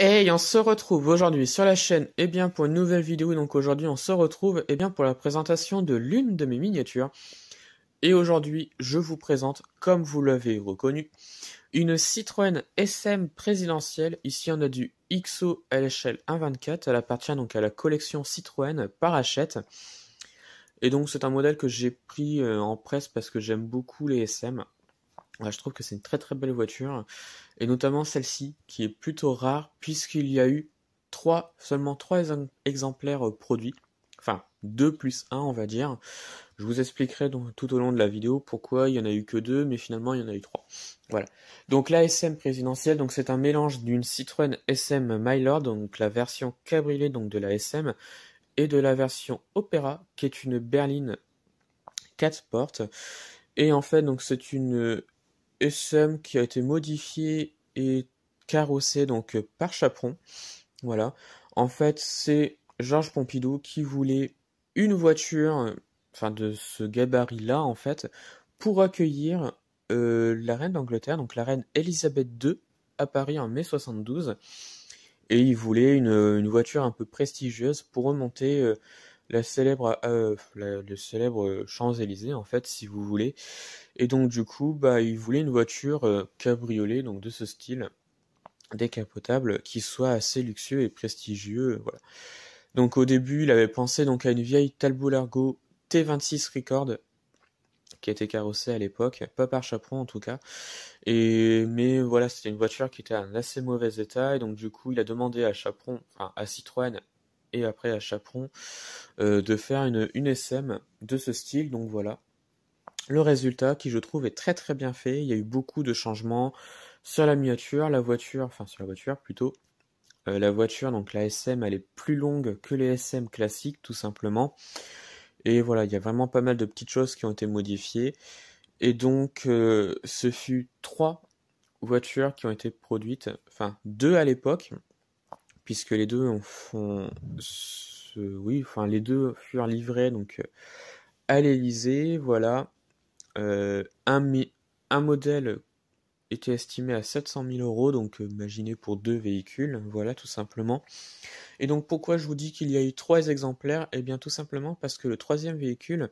Hey, on se retrouve aujourd'hui sur la chaîne pour une nouvelle vidéo. Donc aujourd'hui on se retrouve pour la présentation de l'une de mes miniatures. Et aujourd'hui je vous présente, comme vous l'avez reconnu, une Citroën SM présidentielle. Ici on a du XO à l'échelle 1/24. Elle appartient donc à la collection Citroën par Hachette. Et donc c'est un modèle que j'ai pris en presse parce que j'aime beaucoup les SM. Je trouve que c'est une très très belle voiture, et notamment celle-ci, qui est plutôt rare, puisqu'il y a eu seulement trois exemplaires produits, enfin 2 plus 1 on va dire. Je vous expliquerai donc tout au long de la vidéo pourquoi il y en a eu que 2, mais finalement il y en a eu 3. Voilà. Donc la SM présidentielle, donc c'est un mélange d'une Citroën SM Mylord, donc la version cabriolet donc de la SM, et de la version Opera, qui est une berline 4 portes. Et en fait, donc c'est une SM qui a été modifié et carrossé donc par Chaperon. Voilà. En fait, c'est Georges Pompidou qui voulait une voiture, enfin de ce gabarit-là en fait, pour accueillir la reine d'Angleterre, donc la reine Elisabeth II, à Paris en mai 72. Et il voulait une voiture un peu prestigieuse pour remonter le célèbre Champs-Élysées en fait, si vous voulez. Et donc du coup, il voulait une voiture cabriolet, donc de ce style, décapotable, qui soit assez luxueux et prestigieux, voilà. Donc au début, il avait pensé donc à une vieille Talbot Largo T26 Record, qui était carrossée à l'époque, pas par Chaperon en tout cas. Mais voilà, c'était une voiture qui était en assez mauvais état, et donc du coup, il a demandé à Chaperon, enfin à Citroën, et après à Chaperon, de faire une SM de ce style, donc voilà. Le résultat, qui je trouve est très très bien fait, il y a eu beaucoup de changements sur la miniature, sur la voiture plutôt. La voiture, donc la SM, elle est plus longue que les SM classiques, tout simplement. Et voilà, il y a vraiment pas mal de petites choses qui ont été modifiées. Et donc, ce fut 3 voitures qui ont été produites, enfin 2 à l'époque, puisque les deux oui, enfin les deux furent livrés donc à l'Elysée, voilà. Euh, un, un modèle était estimé à 700 000 euros, donc imaginez pour 2 véhicules, voilà tout simplement. Et donc pourquoi je vous dis qu'il y a eu 3 exemplaires? Eh bien tout simplement parce que le troisième véhicule,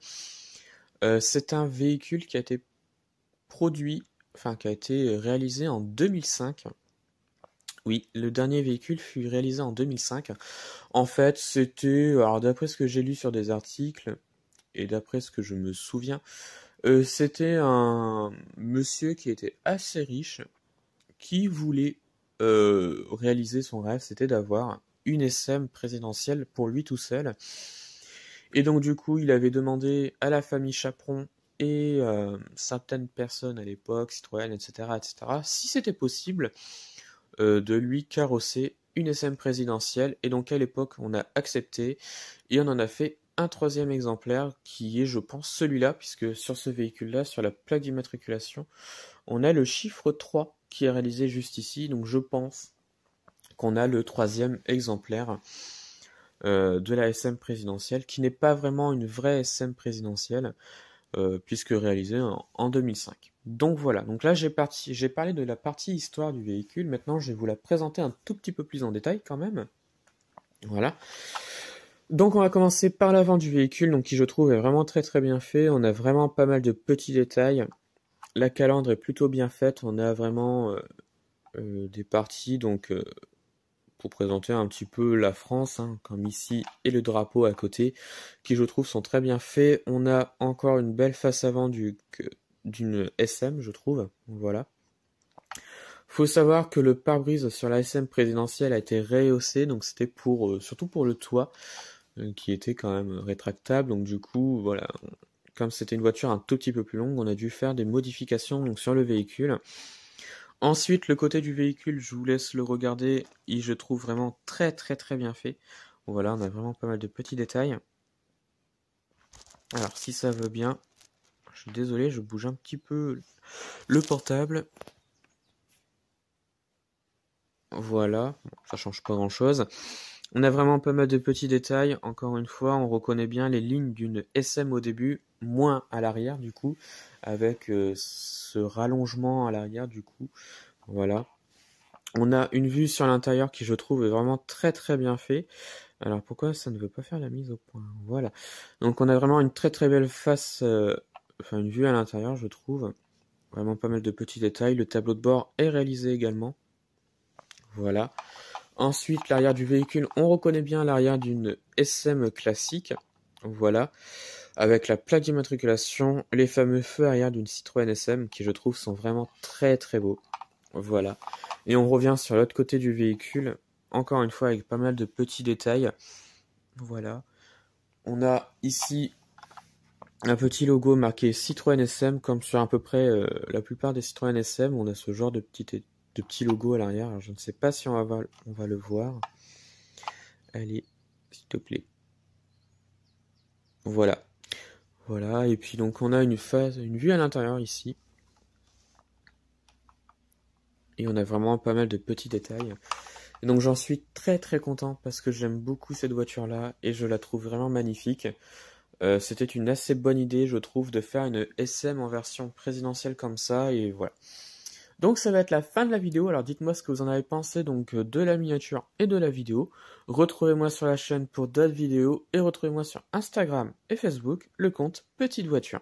c'est un véhicule qui a été produit, enfin qui a été réalisé en 2005. Oui, le dernier véhicule fut réalisé en 2005. En fait, c'était, alors d'après ce que j'ai lu sur des articles, et d'après ce que je me souviens, c'était un monsieur qui était assez riche, qui voulait réaliser son rêve, c'était d'avoir une SM présidentielle pour lui tout seul. Et donc du coup, il avait demandé à la famille Chaperon et certaines personnes à l'époque, Citroën, etc., etc., si c'était possible de lui carrosser une SM présidentielle. Et donc à l'époque, on a accepté et on en a fait un troisième exemplaire qui est, je pense, celui-là, puisque sur ce véhicule-là, sur la plaque d'immatriculation, on a le chiffre 3 qui est réalisé juste ici. Donc je pense qu'on a le troisième exemplaire de la SM présidentielle, qui n'est pas vraiment une vraie SM présidentielle, puisque réalisée en 2005. Donc voilà, donc là j'ai parlé de la partie histoire du véhicule, maintenant je vais vous la présenter un tout petit peu plus en détail quand même. Voilà. Donc on va commencer par l'avant du véhicule, donc qui je trouve est vraiment très très bien fait. On a vraiment pas mal de petits détails. La calandre est plutôt bien faite, on a vraiment des parties donc pour présenter un petit peu la France, hein, comme ici, et le drapeau à côté, qui je trouve sont très bien faits. On a encore une belle face avant d'une SM, je trouve. Voilà. Faut savoir que le pare-brise sur la SM présidentielle a été rehaussé, donc c'était pour surtout pour le toit, qui était quand même rétractable. Donc du coup, voilà, comme c'était une voiture un tout petit peu plus longue, on a dû faire des modifications donc, sur le véhicule. Ensuite, le côté du véhicule, je vous laisse le regarder, et je trouve vraiment très très très bien fait. Voilà, on a vraiment pas mal de petits détails. Alors, si ça veut bien, je suis désolé, je bouge un petit peu le portable. Voilà, bon, ça change pas grand chose. On a vraiment pas mal de petits détails. Encore une fois, on reconnaît bien les lignes d'une SM au début, moins à l'arrière du coup, avec ce rallongement à l'arrière du coup. Voilà. On a une vue sur l'intérieur qui je trouve est vraiment très très bien fait. Alors pourquoi ça ne veut pas faire la mise au point? Voilà. Donc on a vraiment une très très belle face, enfin une vue à l'intérieur je trouve. Vraiment pas mal de petits détails. Le tableau de bord est réalisé également. Voilà. Ensuite, l'arrière du véhicule, on reconnaît bien l'arrière d'une SM classique. Voilà. Avec la plaque d'immatriculation, les fameux feux arrière d'une Citroën SM qui je trouve sont vraiment très très beaux. Voilà. Et on revient sur l'autre côté du véhicule, encore une fois avec pas mal de petits détails. Voilà. On a ici un petit logo marqué Citroën SM, comme sur à peu près la plupart des Citroën SM, on a ce genre de petit logo à l'arrière. Alors, je ne sais pas si on va le voir. Allez, s'il te plaît. Voilà. Voilà, et puis donc on a une vue à l'intérieur ici. Et on a vraiment pas mal de petits détails. Et donc j'en suis très très content parce que j'aime beaucoup cette voiture-là et je la trouve vraiment magnifique. C'était une assez bonne idée, je trouve, de faire une SM en version présidentielle comme ça, et voilà. Donc ça va être la fin de la vidéo, alors dites-moi ce que vous en avez pensé donc de la miniature et de la vidéo. Retrouvez-moi sur la chaîne pour d'autres vidéos et retrouvez-moi sur Instagram et Facebook, le compte Petite Voiture.